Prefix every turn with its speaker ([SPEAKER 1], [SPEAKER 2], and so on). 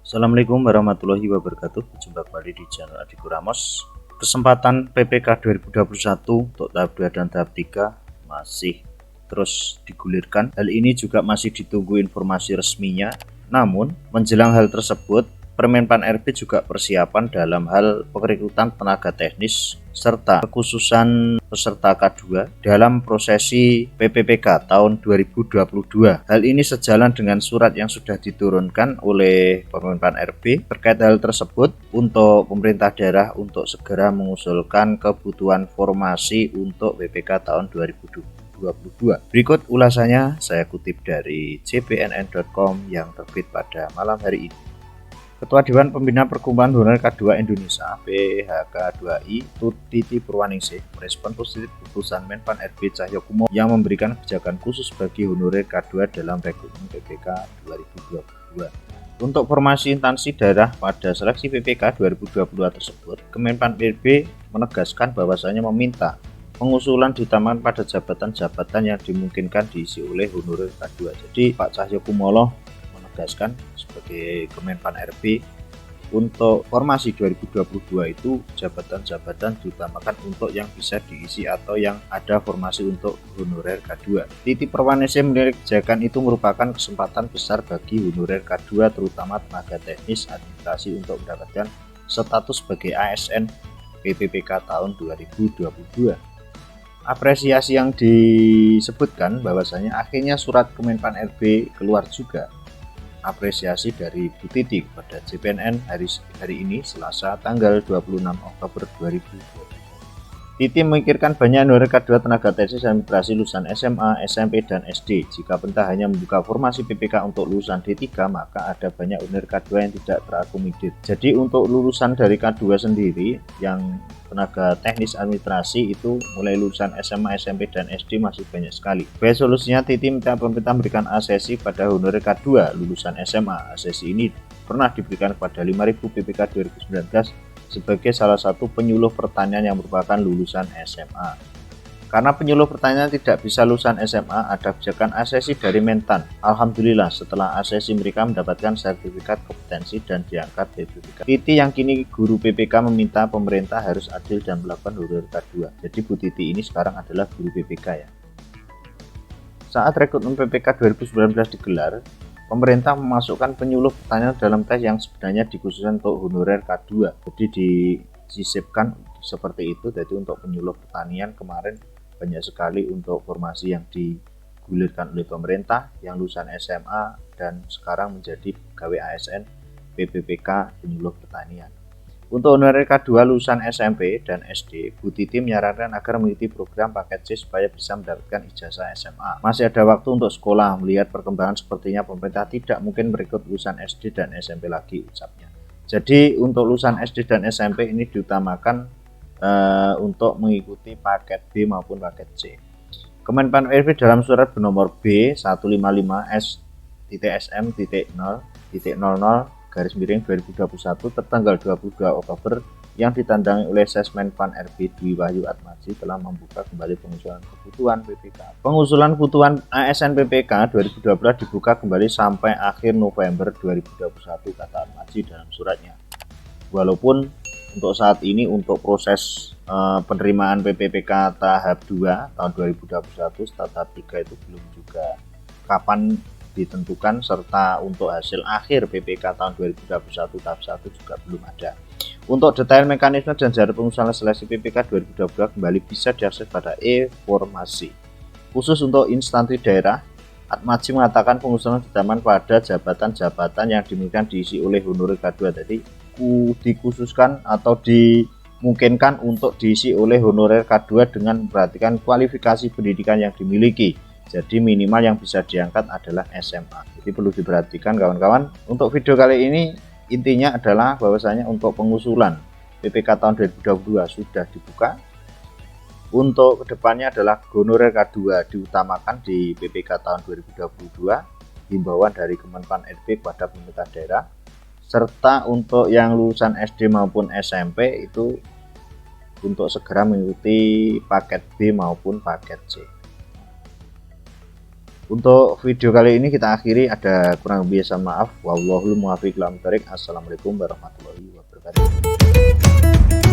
[SPEAKER 1] Assalamualaikum warahmatullahi wabarakatuh. Berjumpa kembali di channel Adikku Ramos. Kesempatan PPK 2021 untuk tahap 2 dan tahap 3 masih terus digulirkan. Hal ini juga masih ditunggu informasi resminya. Namun menjelang hal tersebut, Permenpan RB juga persiapan dalam hal perekrutan tenaga teknis serta kekhususan peserta K2 dalam prosesi PPPK tahun 2022. Hal ini sejalan dengan surat yang sudah diturunkan oleh Permenpan RB. Terkait hal tersebut, untuk pemerintah daerah untuk segera mengusulkan kebutuhan formasi untuk PPK tahun 2022. Berikut ulasannya saya kutip dari cpnn.com yang terbit pada malam hari ini. Ketua Dewan Pembina Perkumpulan Honorer K2 Indonesia (PHK2I) Titi Purwaningsih merespon positif keputusan Menpan RB Cahyokumolo yang memberikan kebijakan khusus bagi honorer K2 dalam rekrutmen PPK 2022. Untuk formasi instansi daerah pada seleksi PPK 2022 tersebut, Kemenpan RB menegaskan bahwasanya meminta pengusulan ditambahkan pada jabatan-jabatan yang dimungkinkan diisi oleh honorer K2. Jadi Pak Cahyokumolo menegaskan sebagai Kemenpan RB untuk formasi 2022 itu jabatan-jabatan diutamakan untuk yang bisa diisi atau yang ada formasi untuk honorer K2. Titi Purwaningsih menilai kebijakan itu merupakan kesempatan besar bagi honorer K2 terutama tenaga teknis administrasi untuk mendapatkan status sebagai ASN PPPK tahun 2022. Apresiasi yang disebutkan bahwasanya akhirnya surat Kemenpan RB keluar juga. Apresiasi dari Bu Titi kepada CPNN hari ini Selasa tanggal 26 Oktober 2020. Titi memikirkan banyak honorer K2 tenaga teknis administrasi lulusan SMA, SMP, dan SD. Jika pemerintah hanya membuka formasi PPK untuk lulusan D3, maka ada banyak honorer K2 yang tidak terakomodir. Jadi untuk lulusan dari K2 sendiri yang tenaga teknis administrasi itu mulai lulusan SMA, SMP, dan SD masih banyak sekali. Baik, solusinya Titi minta pemerintah memberikan asesi pada honorer K2 lulusan SMA. Asesi ini pernah diberikan kepada 5.000 PPK 2019 sebagai salah satu penyuluh pertanian yang merupakan lulusan SMA. Karena penyuluh pertanian tidak bisa lulusan SMA, ada kebijakan asesi dari Mentan. Alhamdulillah setelah asesi mereka mendapatkan sertifikat kompetensi dan diangkat PPK. Titi yang kini guru PPK meminta pemerintah harus adil dan melakukan honorer K2. Jadi Bu Titi ini sekarang adalah guru PPK ya. Saat rekrutmen PPK 2019 digelar, pemerintah memasukkan penyuluh pertanian dalam tes yang sebenarnya dikhususkan untuk honorer K2. Jadi disisipkan seperti itu. Jadi untuk penyuluh pertanian kemarin banyak sekali untuk formasi yang digulirkan oleh pemerintah yang lulusan SMA dan sekarang menjadi pegawai ASN PPPK penyuluh pertanian. Untuk honorer K2 lulusan SMP dan SD, Bu Titi menyarankan agar mengikuti program paket C supaya bisa mendapatkan ijazah SMA. Masih ada waktu untuk sekolah. Melihat perkembangan sepertinya pemerintah tidak mungkin merekrut lulusan SD dan SMP lagi, ucapnya. Jadi untuk lulusan SD dan SMP ini diutamakan untuk mengikuti paket B maupun paket C. Kemenpan RB dalam surat bernomor B155S.SM.0.00/2021 tertanggal 22 Oktober yang ditandangi oleh Sesmenpan RB Dwi Wahyu Atmaji telah membuka kembali pengusulan kebutuhan PPK. Pengusulan kebutuhan ASN PPK 2022 dibuka kembali sampai akhir November 2021, kata Atmaji dalam suratnya. Walaupun untuk saat ini untuk proses penerimaan PPPK tahap 2 tahun 2021 tahap 3 itu belum juga kapan ditentukan, serta untuk hasil akhir PPK tahun 2021 tahap 1 juga belum ada. Untuk detail mekanisme dan jarak pengusulan seleksi PPK 2022 kembali bisa diakses pada e-formasi. Khusus untuk instansi daerah, Atmaji mengatakan pengusulan ditaman pada jabatan-jabatan yang dimungkinkan diisi oleh honorer K2. Jadi dikhususkan atau dimungkinkan untuk diisi oleh honorer K2 dengan memperhatikan kualifikasi pendidikan yang dimiliki. Jadi minimal yang bisa diangkat adalah SMA. Jadi perlu diperhatikan kawan-kawan. Untuk video kali ini intinya adalah bahwasanya untuk pengusulan PPK tahun 2022 sudah dibuka. Untuk kedepannya adalah honorer K2 diutamakan di PPK tahun 2022. Himbauan dari Kemenpan RB kepada pemerintah daerah. Serta untuk yang lulusan SD maupun SMP itu untuk segera mengikuti paket B maupun paket C. Untuk video kali ini kita akhiri, ada kurang lebih maaf. Wallahul muwaffiq ila aqwamit thoriq. Assalamualaikum warahmatullahi wabarakatuh.